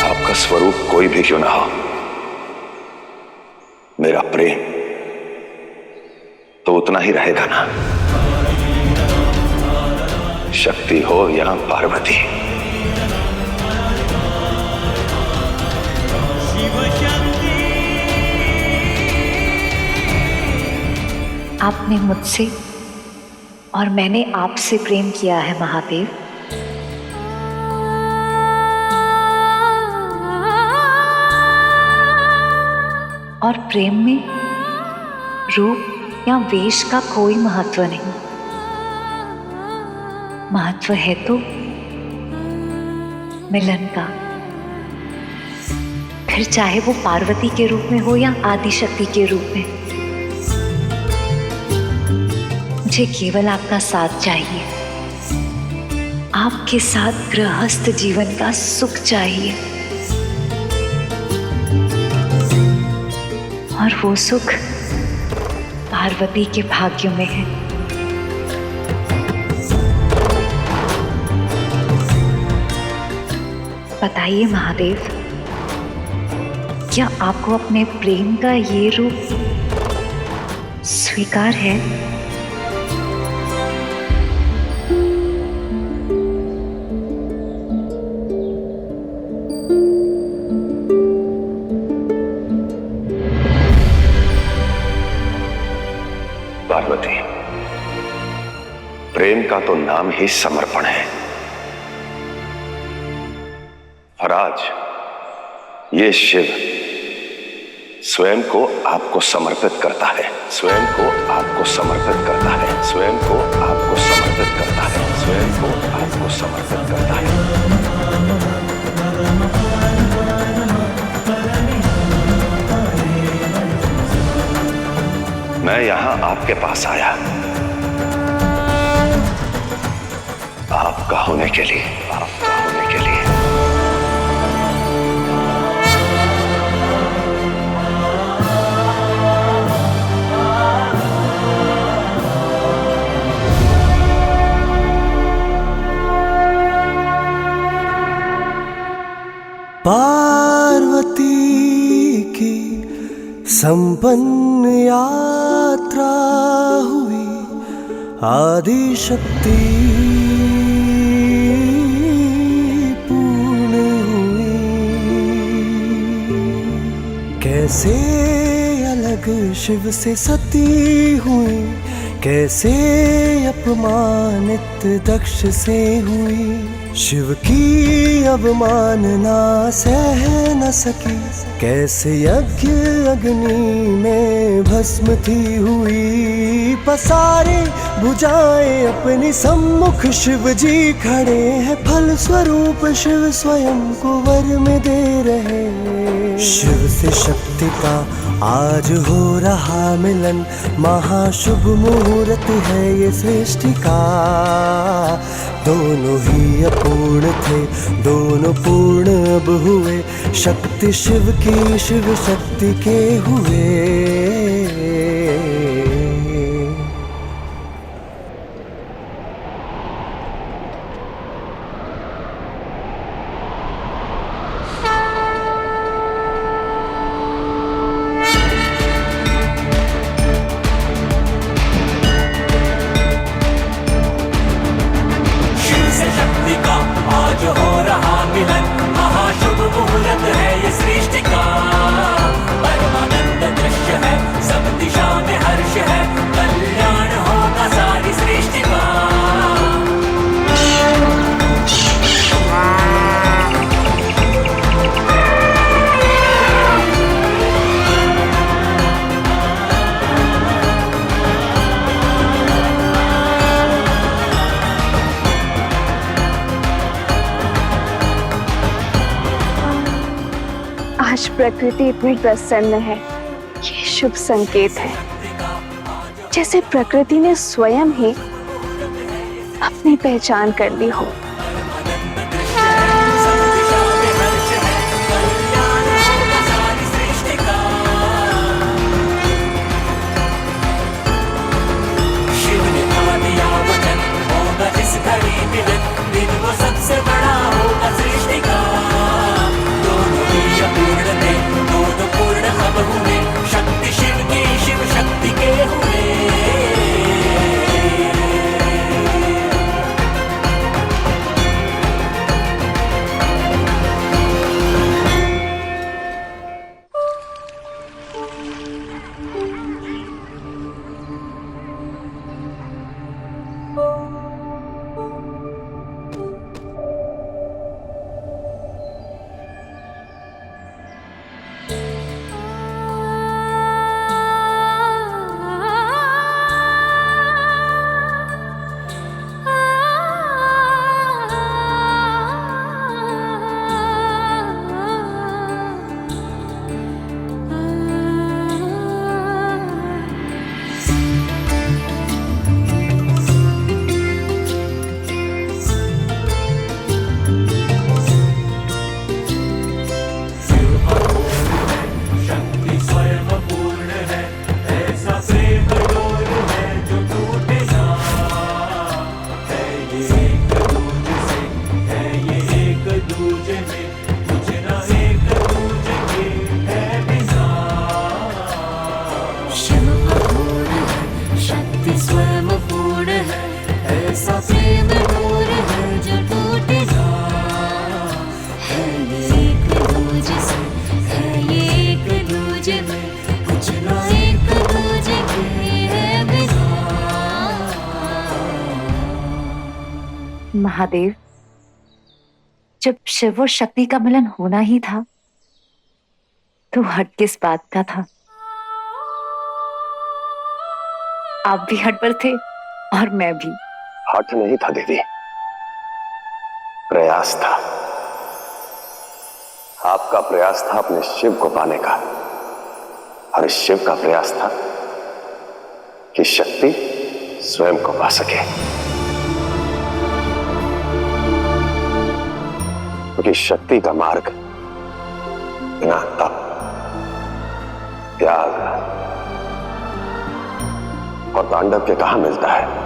आपका स्वरूप कोई भी क्यों ना हो, मेरा प्रेम तो उतना ही रहेगा ना। शक्ति हो या पार्वती। आपने मुझसे और मैंने आपसे प्रेम किया है महादेव। और प्रेम में रूप या वेश का कोई महत्व नहीं। महत्व है तो मिलन का, फिर चाहे वो पार्वती के रूप में हो या आदिशक्ति के रूप में। मुझे केवल आपका साथ चाहिए, आपके साथ गृहस्थ जीवन का सुख चाहिए। और वो सुख पार्वती के भाग्य में है। बताइए महादेव, क्या आपको अपने प्रेम का ये रूप स्वीकार है? पार्वती, प्रेम का तो नाम ही समर्पण है। और आज ये शिव स्वयं को आपको समर्पित करता है, स्वयं को आपको समर्पित करता है, स्वयं को आपको समर्पित करता है, स्वयं को आपको समर्पित करता है। मैं यहां आपके पास आया आपका होने के लिए, आपका होने के लिए। पार्वती की संपन्न यात्रा हुई, आदिशक्ति पूर्ण हुई। कैसे अलग शिव से सती हुई, कैसे अपमानित दक्ष से हुई। शिव की अवमानना सह न सकी, कैसे यज्ञ अग्नि में भस्म थी हुई। पसारे भुजाएं अपनी सम्मुख शिव जी खड़े हैं, फल स्वरूप शिव स्वयं को वर में दे रहे। शिव से शक्ति का आज हो रहा मिलन, महाशुभ मुहूर्त है ये सृष्टि का। दोनों ही अपूर्ण थे, दोनों पूर्ण अब हुए, शक्ति शिव की शिव शक्ति के हुए। आज प्रकृति इतनी प्रसन्न है, ये शुभ संकेत है। जैसे प्रकृति ने स्वयं ही अपनी पहचान कर ली हो। महादेव, जब शिव और शक्ति का मिलन होना ही था तो हट किस बात का था? आप भी हट पर थे और मैं भी। हट नहीं था देवी, प्रयास था। आपका प्रयास था अपने शिव को पाने का, और इस शिव का प्रयास था कि शक्ति स्वयं को पा सके। क्योंकि शक्ति का मार्ग बिना तप, त्याग और तांडव के कहां मिलता है।